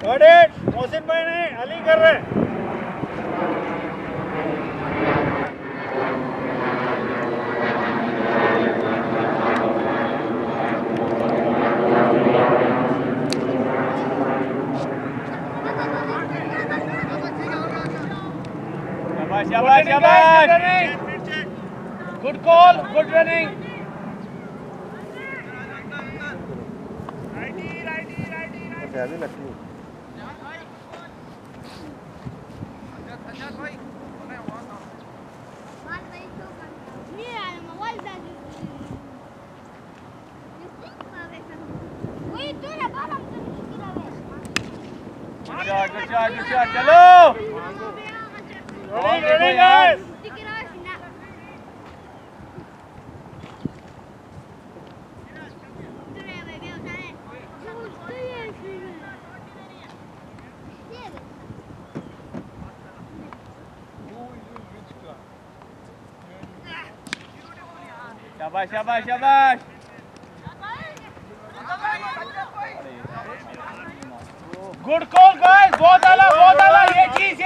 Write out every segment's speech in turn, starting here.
मोहसिन भाई नहीं, अली कर रहे। शाबाश शाबाश, good call, good running. Righty लगती है। Good shot, चलो। Ready guys। शाबाश शाबाश शाबाश। गुड कॉल गाइस, बहुत आला ये चीज।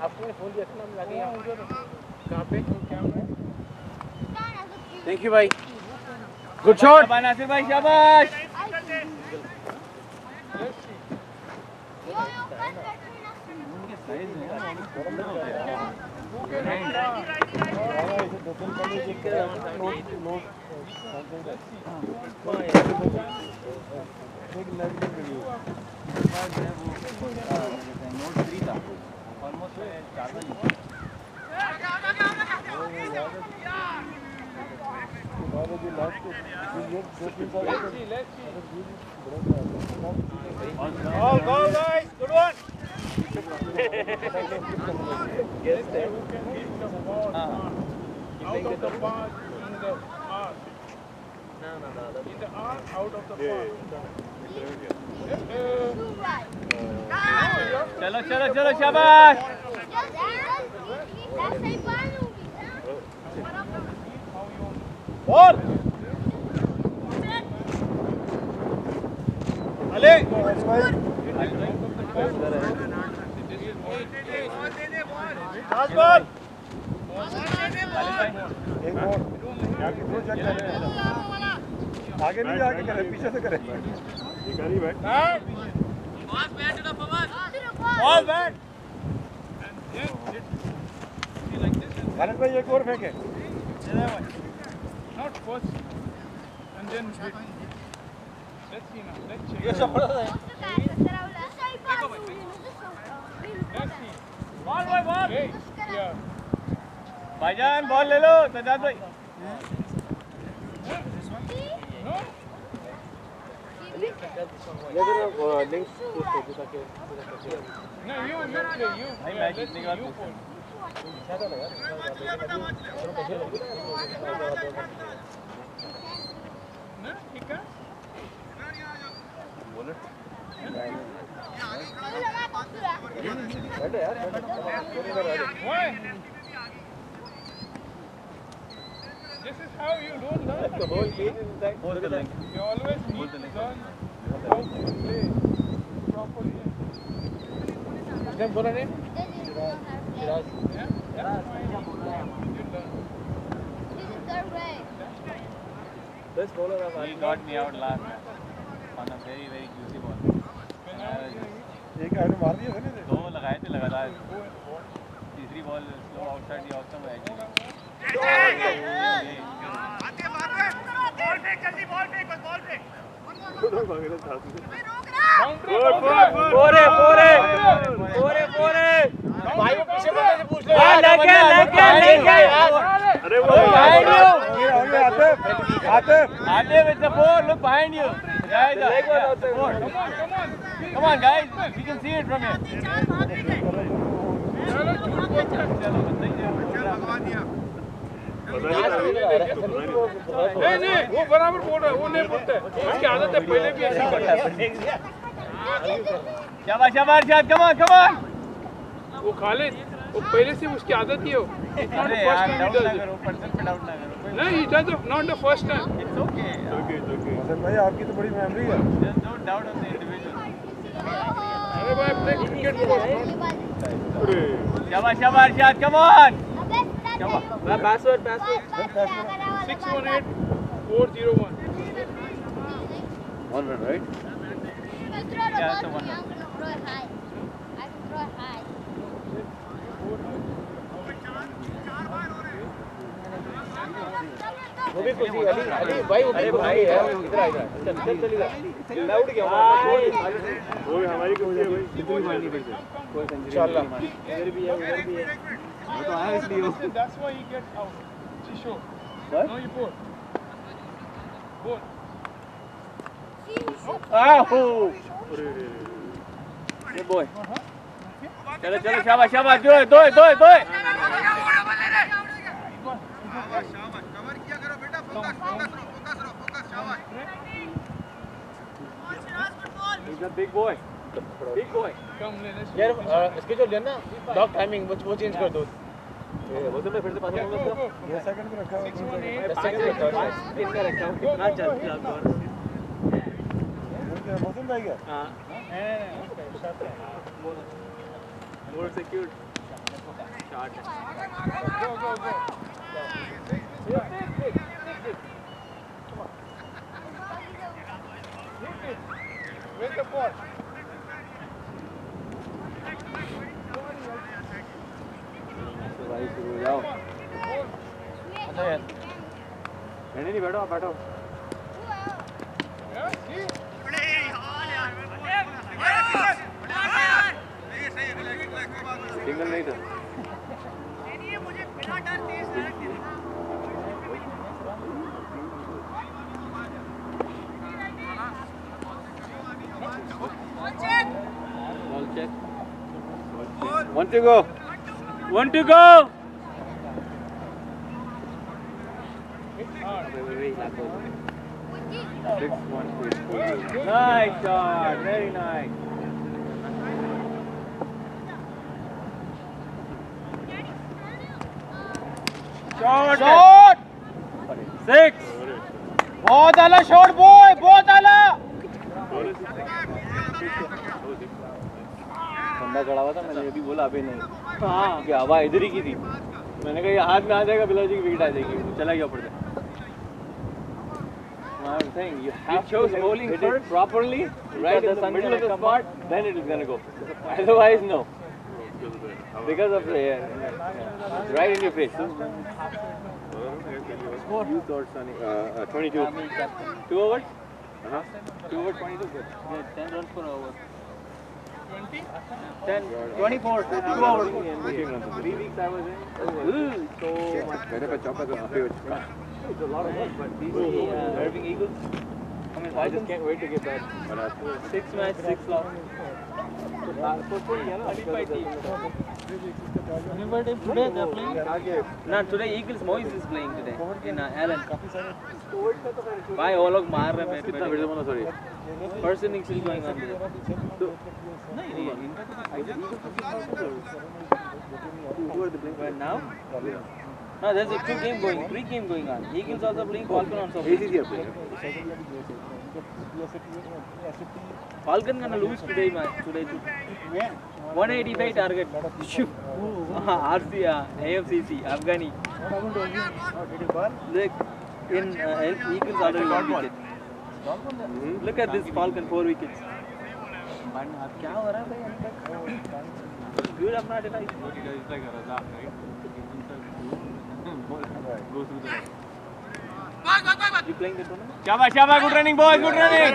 आपको फोन दिया था ना, लगे कहाँ पे? थैंक यू भाई, गुड शॉट नासिर भाई, शाबाश। नोट 3 था almost all go guys, good one। Yes there, out of the pass, in the arc, in the arc, out of the pass। चलो शाबाश। बॉल अले बॉल एक और जाके दो चेक करे, आगे नहीं जाके करे, पीछे से करे। निकाली बैट, बॉल बैट। भारत भाई एक और फेंके। Not first and then hit. Let's see now. Let's check. ये सब बड़ा है। Let's see. Ball boy ball. Hey, yeah. भाईजान बॉल ले लो, सजाद भाई। No. Link No, you play. You. नहीं मैच जीतने के बाद ना ठीक है। बोले Why? This is how you don't learn. the whole game is like You always need to learn how to play properly. क्या बोला ने? Yeah, that's why you learn. Best bowler of He got me out last match on a very juicy ball. एक आने मार दिया था ना। 2 लगाए थे लगातार, तीसरी बॉल स्लो आउटसाइड या ऑफ में आई। भाई को पीछे बंदे से पूछ लो। अरे वो आगे आते Atif. Adil with the ball, look behind you. Guys, leg was outside. support. Come on, guys. We can see it from here. नहीं वो बराबर बोल रहा है, वो नहीं बोलता है, उसकी आदत है पहले भी ऐसी करता है। Shabash, shabash, Shad. Come on, come on. वो खालिद, वो पहले से उसकी आदत ही हो। It's not the अरे first यार, time he डाउट does ना it. करो, पर्सन पे डाउट ना करो। नहीं, he does it not the first time. It's okay. Hasan भाई आपकी तो बड़ी मेमोरी है. There's no doubt on the individual. अरे भाई play cricket first, not. Shabash, shabash, Shad. Come on. Password. 618401. 1 run, right? Yeah, so one. वो भी खुशी अली भाई वो भी भाई है इधर आ इधर चल इधर मैं उठ गया हूं वो भी हमारी खुशी है भाई. कितनी मारनी पड़ती है कोई सेंचुरी इंशाल्लाह. इधर भी है उधर भी है वो तो आया इसलिए That's why he gets out. Shisho. What? No, you bowl. Bowl. Oh. Good boy. चलो चलो शाबाश शाबाश दो है. He's a big boy. Big boy. Come, let's यार इसके जो लेना डॉग टाइमिंग वो चेंज कर दो वो तो मैं फिर से पास go, go, go. ये सेकंड पे रखा है. 618. 10 सेकंड रखा है कितना रखा हूं कितना चलती है आपको हसन भाई क्या? हां more secured shot Go, go, go. Where's the ball? भाई शुरू हो जाओ अच्छा यार. नहीं बैठो आप बैठो Yeah, see? सिंगल नहीं था ball check 1 to go 1 to go. Nice shot. Very nice. Shot. 6. बहुत आला शॉट बॉय. बहुत आला. बंदा खड़ा हुआ था मैंने ये भी बोला अभी नहीं हाँ कि हवा इधर ही की थी मैंने कहा ये हाथ में आ जाएगा बिलाजी की विकेट आ जाएगी वो चला गया ऊपर से I'm saying you have to hit it properly right in the middle of the spot then it is going to go otherwise no because of the air right in your face you thought Sunny 22 2 overs 2 overs 22 good yeah 10 runs per over 20? 10, 24, 2 hours. 3 weeks I was in. So much. It's a lot of work, but these Irving Eagles, I mean, I just can't wait to get back. 6 match, 6 loss. Today they're playing? Not today, Eagles Moise is playing today in Allen. Why all लोग मार रहे हैं कितना video बना sorry first inning still going on तो नहीं but now no there's a 3 game going on Eagles also playing Falcon also ACC are playing Falcon gonna lose today match today too 185 target RC AFCC Afghani look in Eagles already 1 wicket look at this Falcon 4 wickets क्या हो रहा है भाई अभी तक good अपना device It's like a razak, right? Go through the line. you playing the tournament Shabash, shabash, good running, boys, good running.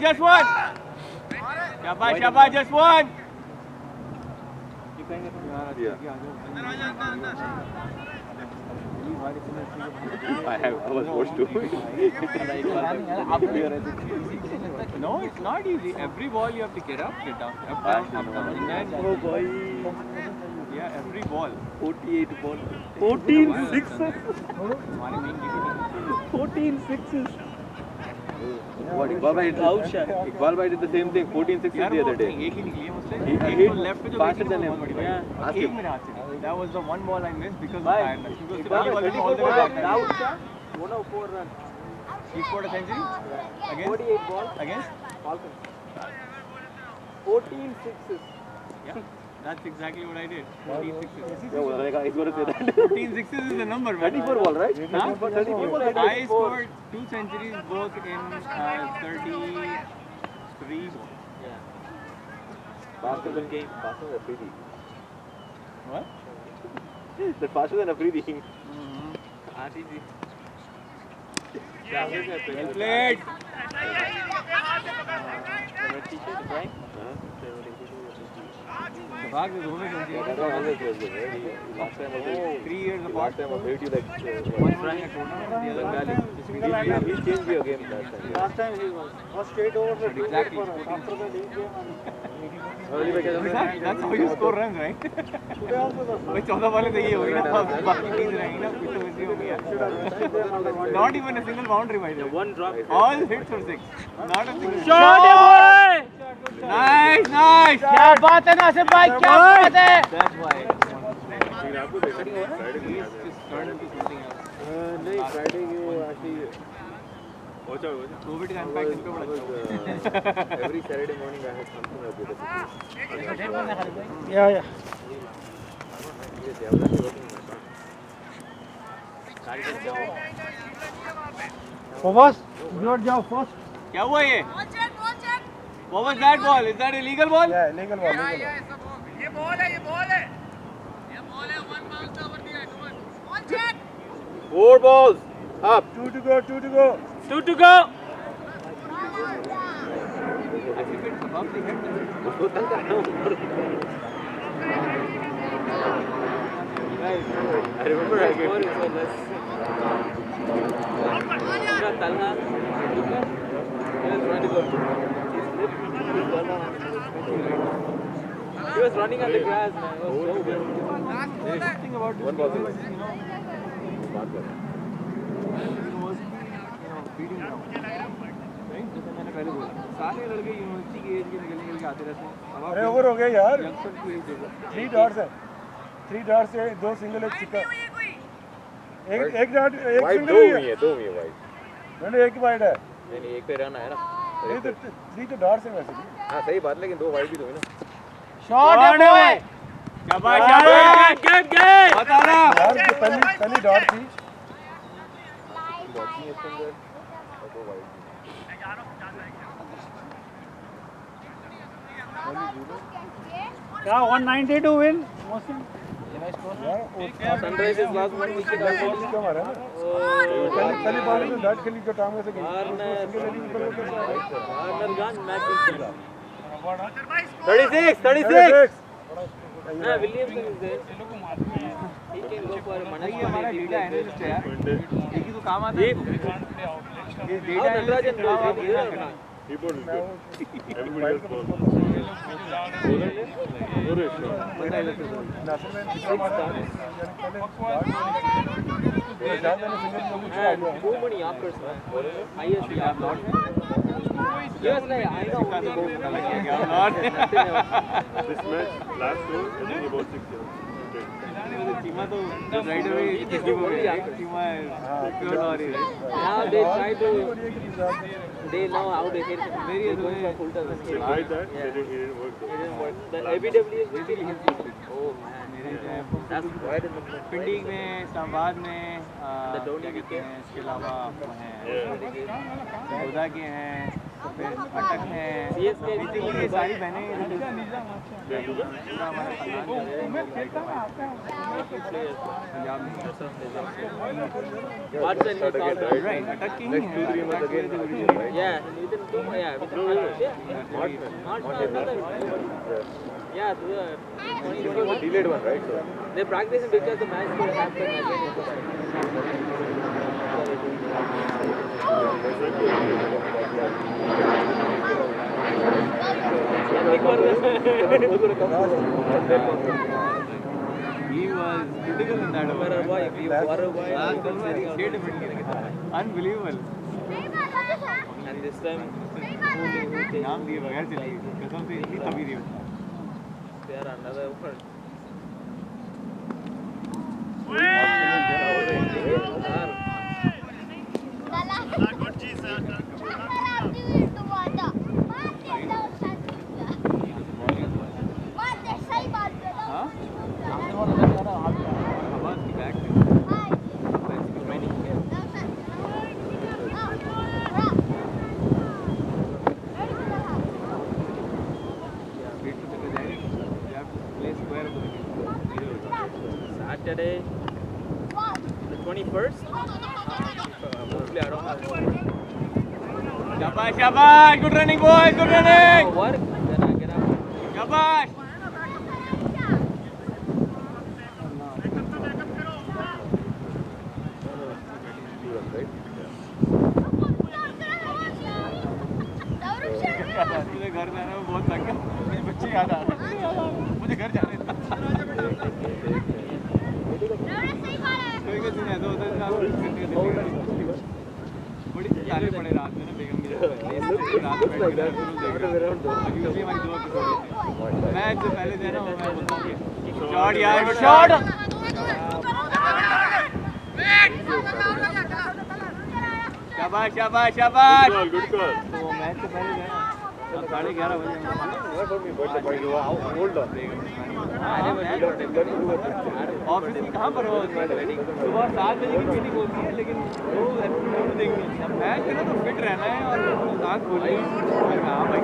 Just one. Shabash, shabash, just one. you playing the tournament I was forced to. No, it's not easy. Every ball you have to get up, get down, up, down, up, down. And then, Oh boy. yeah, every ball. 48 ball. 14 sixes. 14 sixes. What Iqbal bhai did the same thing. 14 sixes the other day. एक ही निकली है मुझसे. He hit left पे जो faster गई थी, than वो him. बहुत बड़ी बात है. Yeah. Ask एक him. मेरे हाथ से निकली. That was the one ball I missed because of Bye. tiredness. Because Iqbal the ball all the way back. One of 4 runs. He scored a century against 48 balls. against. Falcons. 14 sixes. Yeah, that's exactly what I did. 14 sixes. He's going to say that. 14 sixes is the number, man. 34 ball, right? Huh? 34 ball. I scored 2 centuries both in 33 balls. Yeah. Faster than game. Faster than a free. What? That's faster than a free. RTG. Well played. भाग दे दोनों century. Last time also. 3 years Last apart. time I played you like One running a tournament, the other Bengali. He changed your game last time. Last time he was straight over the Exactly. after the league game and That's how you score runs, right? today also the भाई 14 वाले तो ये होगी ना, बाकी 3 रहेंगी ना, कुछ तो वैसे हो गया. Not even a single boundary by the way. One drop. All hits for 6. Not a single. Shot है boy! Nice, nice. क्या बात है नासिर भाई, क्या बात है? That's why. He's Just turned into something else. नहीं Friday को actually COVID का impact इन पे बड़ा अच्छा हुआ. every Saturday morning I had something like this. yeah. Fawaz, you जाओ first. क्या हुआ ये? What was that ball? Is that illegal ball? Yeah, legal ball. ये ball है. 4 balls up. 2 to go. 2 to go. I think it's above the head. I remember I gave He was running on the grass, man. It was so good. Thing about this One ball. game is, beating down. Right? जैसे मैंने पहले बोला, सारे लड़के university की as के निकलने के आते रहते हैं. अरे ओवर हो गया यार. यंगस्टर की एज देखो. 3 डॉट्स है. 3 डॉट्स से 2 सिंगल एक सिक्का. एक डॉट एक White सिंगल दो ही हुई है. है, 2 हुई है white. मैंने एक वाइड है. नहीं एक पे रन आया ना. 3 तो डॉट्स है वैसे भी. हाँ सही बात लेकिन 2 white भी तो हुई ना. Shot है boy. शाबाश. Get. बता रहा. यार जो पहली डॉट थी. Watching इसके अंदर और 2 white. Yeah, 190 to win. Mohsin. Sunrise is last one wicket. क्या मारा है ना? पहली बॉल में डॉट खेली जो टांग में से गई. Arner 36. Nah, Williamson is there. He can go for a भाई ये हमारा डेटा एनालिस्ट है यार. एक ही तो काम आता है. ये data Natarajan analyst Keyboard is good. Everybody else goes. Too many Yorkers, man. Highest York lot. Yes, I know. This match last two, and then about 6 years. Seema तो राइट अवे किसी को भी Seema pure lorry right. Now they try to. They know how they hit. Very They're going for full turn. They tried that, it didn't work though. It didn't work. Then ABW is really hit. Oh man. That's right in the middle. पिंडी में, इस्लामाबाद में, The Dhoni क्या कहते wicket. हैं, इसके अलावा वो हैं, Yeah. खुदा के हैं, तो फिर अटक हैं, CSK बेसिकली ये सारी बहनें They do that? पूरा हमारा खानदान पंजाब में. What's the new Again, start? right? Right, अटक की ही Next हैं. 2-3 months again. Yeah, within 2 with the yeah. Yeah, Yeah, to the 2021. Delayed one, right? So. They're practicing because the match will happen again. He was critical in that over. Unbelievable. And this time, नाम दिए बगैर चली गई कसम से इतनी तभी रही they are another one. आवाज की back Saturday, the 21st. Mostly I don't have शाबाश शाबाश good running boy good running work. Then I get up. शाबाश मुझे घर जाना है बहुत थक गया मुझे बच्चे याद आ रहे हैं मुझे घर जाना है बड़ी जाने पड़े रात में ना बेगम की जगह रात में बैठ के यूजुअली हमारी 2 एपिसोड होते हैं मैच से पहले जो है ना मैं बोलता हूँ शॉट यार शॉट शाबाश शाबाश शाबाश Good call. तो मैच से पहले जो है ना 11:30 बजे ऑफिस में कहाँ पर हो सुबह 7 बजे की मीटिंग होती है लेकिन वो देखनी है मैच है ना तो फिट रहना है और आँख खोलनी है हाँ भाई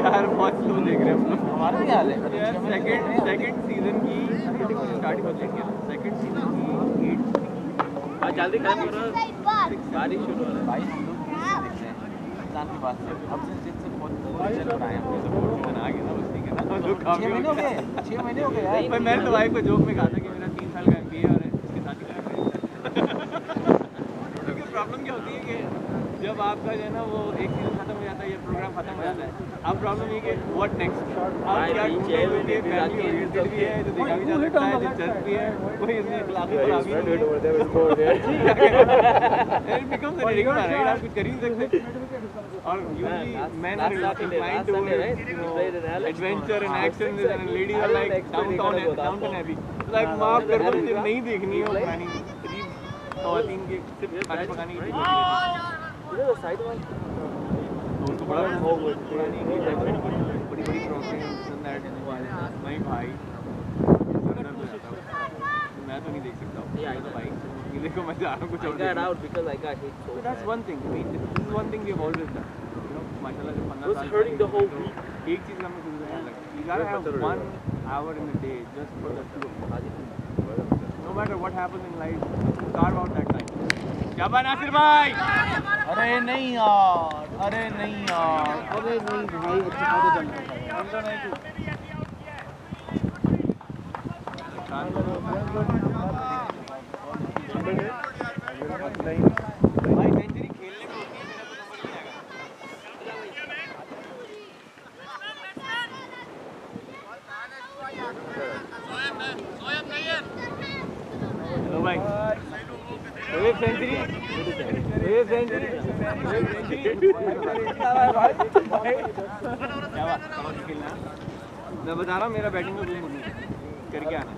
यार बहुत स्लो देख रहे हैं हम लोग हमारा क्या हाल है यार सेकंड सीजन की स्टार्टिंग हो जाएगी सेकंड सीजन की 8 जल्दी खत्म करो. बारिश शुरू हो रहा है. भाई हम लोग देखते हैं इंसान की बात से अब से बहुत चल रहा है हमने सपोर्ट सीजन आ गया ना बस ठीक है ना लोग काफी 6 महीने हो गए 6 महीने हो गए यार भाई मैंने तो भाई को जोक में कहा था कि मेरा 3 साल का एमबीए और इसके साथ ही करेंगे लेकिन प्रॉब्लम क्या होती है कि जब आपका जो है ना वो एक सीजन खत्म हो जाता है या प्रोग्राम खत्म हो जाता है अब प्रॉब्लम ये कि व्हाट नेक्स्ट आप क्या ढूंढते हो कि फैमिली ओरिएंटेड भी है जो देखा भी जा सकता है दिलचस्प भी है कोई इसमें इखलाकी खराबी नहीं है it becomes a regular right आप कुछ कर ही नहीं सकते और usually men are inclined towards adventure and action and ladies are like downtown heavy like माफ कर दो मुझे नहीं देखनी है प्लानिंग खवातीन के सिर्फ खाने पकाने की साइड वाल तो उनको बड़ा पुरानी बड़ी बड़ी प्रॉब्लम्स नहीं भाई मैं तो नहीं देख सकता हूँ भाई ये देखो मैं जा रहा हूँ कुछ और got out because I got hit so that's one thing I mean this is one thing we have always done you know माशाल्लाह जब 15 was hurting the whole week. एक चीज हमें शुरू से लगी you gotta have 1 hour in a day just for the flow no matter what happens in life carve out that time शाबाश नासिर भाई अरे नहीं यार अरे नहीं भाई अच्छा खाते चल भाई सेंचुरी खेलने में होती है मेरा तो नंबर नहीं आएगा हेलो भाई रोहित सेंचुरी क्या बात खेलना मैं बता रहा हूँ मेरा बैटिंग में कोई मूड नहीं करके आना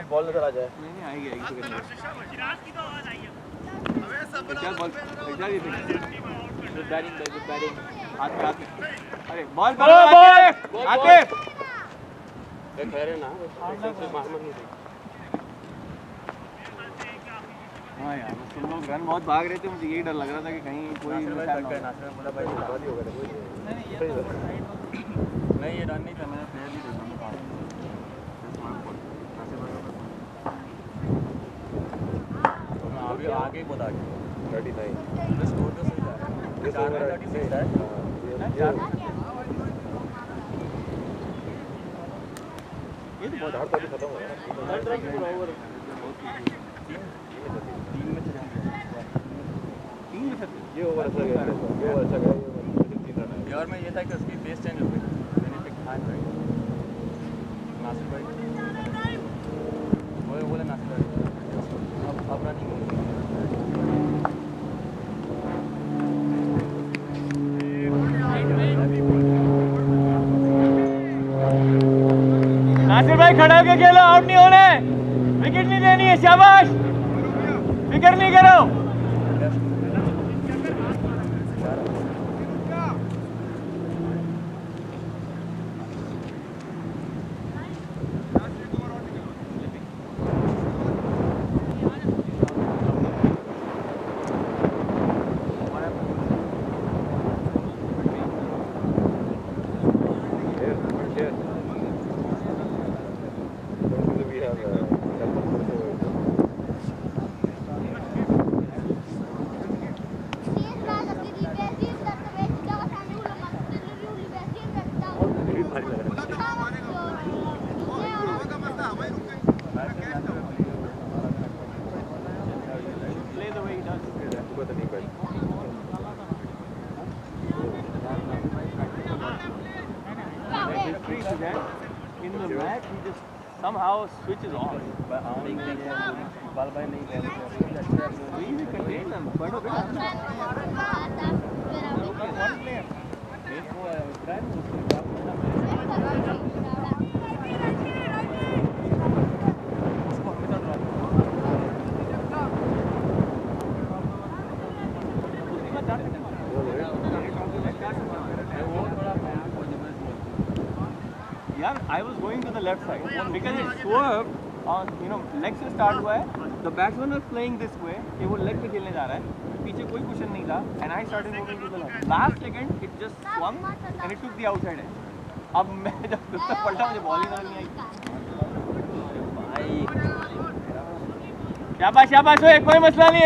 बॉल नजर आ जाए नहीं आएगी तो क्या ball Good batting, good batting. हाथ पे अरे बॉल आते हाँ यार तुम लोग रन बहुत भाग रहे थे मुझे यही डर लग रहा था कि कहीं कोई नहीं ये रन नहीं था मैंने प्लेयर भी देखा अभी आगे ही बहुत आगे 39 स्कोर तो सही था ये तो बहुत हार तो अभी खत्म हो गया पूरा ओवर 3 में से ये ओवर अच्छा गया ये ओवर अच्छा गया ये 3 रन है और में ये था कि उसकी पेस चेंज हो गई मैंने पिक खान भाई नासिर भाई वो बोले नासिर भाई अब रनिंग नासिर भाई खड़ा होके खेलो, आउट नहीं होना है, विकेट नहीं देनी है, शाबाश, फिक्र नहीं करो। we have Play the way he does. History to that, in the match he just somehow switches on. बाल भाई नहीं ले We will contain them. But okay. Yeah, I was going to the left side because it swerved on, legs से start हुआ है. The batsman was playing this way कि वो leg पे खेलने जा रहा है. पीछे कोई cushion नहीं था and I started moving to the left. Last second it just swung and it took the outside edge. अब मैं जब दूसरा पलटा मुझे बॉल ही नहीं आई. शाबाश शाबाश, कोई मसला नहीं है.